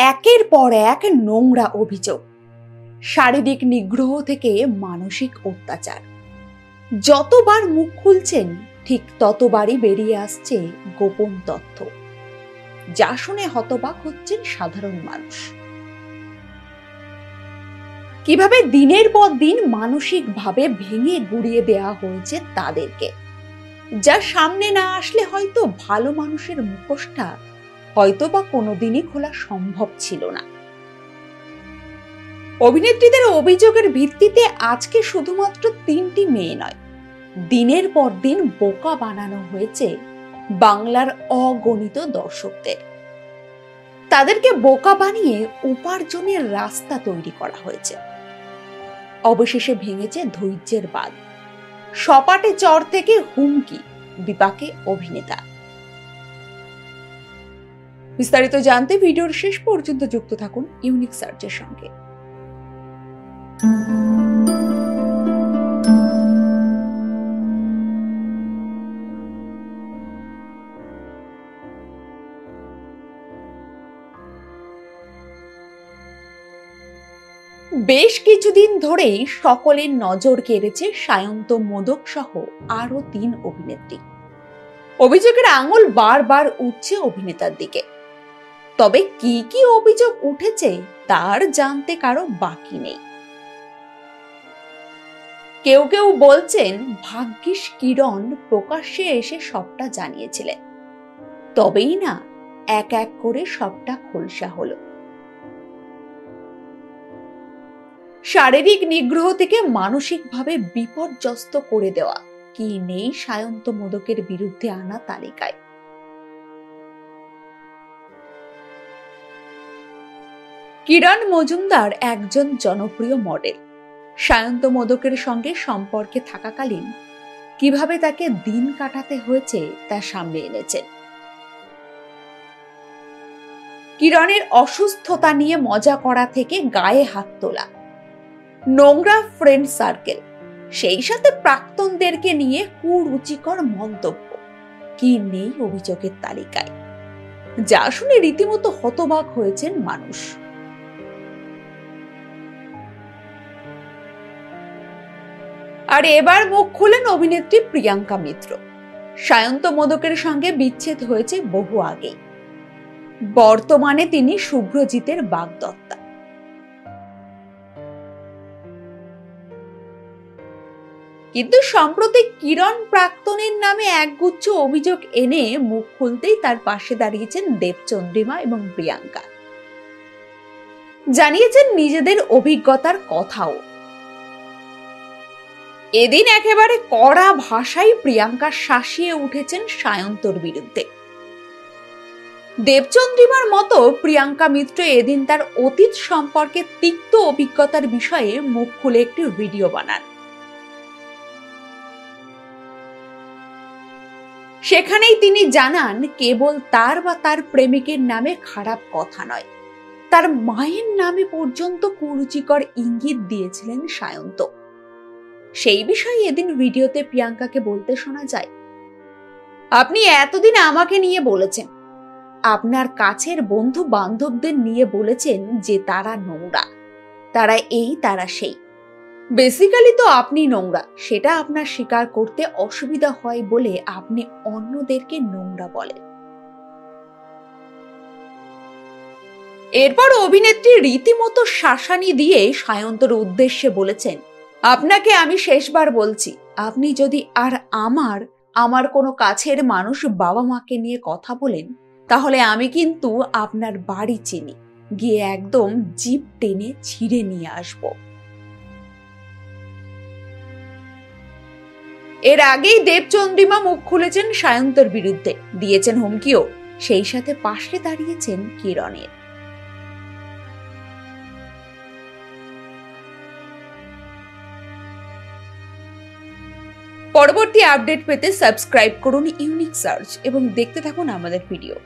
একের পর এক নোংরা অভিযোগ, শারীরিক নিগ্রহ থেকে মানসিক অত্যাচার। যতবার মুখ খুলছেন ঠিক ততবারই বেরিয়ে আসছে গোপন তথ্য, যা শুনে হতবাক হচ্ছেন সাধারণ মানুষ। কিভাবে দিনের পর দিন মানসিকভাবে ভেঙে গুড়িয়ে দেওয়া হয়েছে তাদেরকে, যা সামনে না আসলে হয়তো ভালো মানুষের মুখোশটা হয়তো বা কোনোদিনই খোলা সম্ভব ছিল না। অভিনেত্রীদের অভিযোগের ভিত্তিতে আজকে শুধুমাত্র 3টি মেয়ে নয়, দিনের পর দিন বোকা বানানো হয়েছে বাংলার অগণিত দর্শকদের। তাদেরকে বোকা বানিয়ে উপার্জনের রাস্তা তৈরি করা হয়েছে। অবশেষে ভেঙেছে ধৈর্যের বাঁধ, সপাটে চর থেকে হুমকি, বিপাকে অভিনেতা। বিস্তারিত জানতে ভিডিওর শেষ পর্যন্ত যুক্ত থাকুন ইউনিক সার্চের সঙ্গে। বেশ কিছুদিন ধরেই সকলের নজর কেড়েছে সায়ন্ত মোদক সহ আরো 3 অভিনেত্রী। অভিযোগের আঙুল বারবার উঠছে অভিনেতার দিকে। তবে কি কি অভিযোগ উঠেছে তার জানতে কারো বাকি নেই। কেউ কেউ বলছেন ভাগ্যিস কিরণ প্রকাশ্যে এসে সবটা জানিয়েছিলেন, তবেই না এক এক করে সবটা খোলসা হলো। শারীরিক নিগ্রহ থেকে মানসিকভাবে বিপর্যস্ত করে দেওয়া কি নেই সায়ন্ত মোদকের বিরুদ্ধে আনা তালিকায়। কিরণ মজুমদার একজন জনপ্রিয় মডেল। সায়ন্ত মোদকের সঙ্গে সম্পর্কে থাকাকালীন কিভাবে তাকে দিন কাটাতে হয়েছে তা সামনে এনেছেন। কিরণের অসুস্থতা নিয়ে মজা করা থেকে গায়ে হাত তোলা, নোংরা ফ্রেন্ড সার্কেল, সেই সাথে প্রাক্তনদেরকে নিয়ে কুরুচিকর মন্তব্য কি নেই অভিযোগের তালিকায়, যা শুনে রীতিমতো হতবাক হয়েছেন মানুষ। আর এবার মুখ খুলেন অভিনেত্রী প্রিয়াঙ্কা মিত্র। সায়ন্ত মোদকের সঙ্গে বিচ্ছেদ হয়েছে বহু আগেই। বর্তমানে তিনি শুভ্রজিতের বাগদত্তা। কিন্তু সম্প্রতি কিরণ প্রাক্তনের নামে একগুচ্ছ অভিযোগ এনে মুখ খুলতেই তার পাশে দাঁড়িয়েছেন দেবচন্দ্রিমা এবং প্রিয়াঙ্কা। জানিয়েছেন নিজেদের অভিজ্ঞতার কথাও। এদিন একেবারে কড়া ভাষায় প্রিয়াঙ্কা শাসিয়ে উঠেছেন সায়ন্তর বিরুদ্ধে। দেবচন্দ্রিমার মতো প্রিয়াঙ্কা মিত্র এদিন তার অতীত সম্পর্কে তিক্ত অভিজ্ঞতার বিষয়ে মুখ খুলে একটি ভিডিও বানান। সেখানেই তিনি জানান কেবল তার বা তার প্রেমিকের নামে খারাপ কথা নয়, তার মায়ের নামে পর্যন্ত কুরুচিকর ইঙ্গিত দিয়েছিলেন সায়ন্ত। সেই বিষয়ে এদিন ভিডিওতে প্রিয়াঙ্কাকে বলতে শোনা যায়, আপনি এতদিন আমাকে নিয়ে বলেছেন, আপনার কাছের বন্ধু বান্ধবদের নিয়ে বলেছেন যে তারা নোংরা, তারা এই তারা সেই। বেসিক্যালি তো আপনি নোংরা, সেটা আপনার স্বীকার করতে অসুবিধা হয় বলে আপনি অন্যদেরকে নোংরা বলেন। এরপর অভিনেত্রী রীতিমতো শাসানি দিয়ে সায়ন্তর উদ্দেশ্যে বলেছেন, আপনাকে আমি শেষবার বলছি, আপনি যদি আর আমার কোনো কাছের মানুষ বাবা মাকে নিয়ে কথা বলেন, তাহলে আমি কিন্তু আপনার বাড়ি চিনি, গিয়ে একদম জিপ টেনে ছিঁড়ে নিয়ে আসব। এর আগেই দেবচন্দ্রিমা মুখ খুলেছেন সায়ন্তর বিরুদ্ধে, দিয়েছেন হুমকিও, সেই সাথে পাশে দাঁড়িয়েছেন কিরণের। পরবর্তী আপডেট পেতে সাবস্ক্রাইব করুন ইউনিক সার্চ এবং দেখতে থাকুন আমাদের ভিডিও।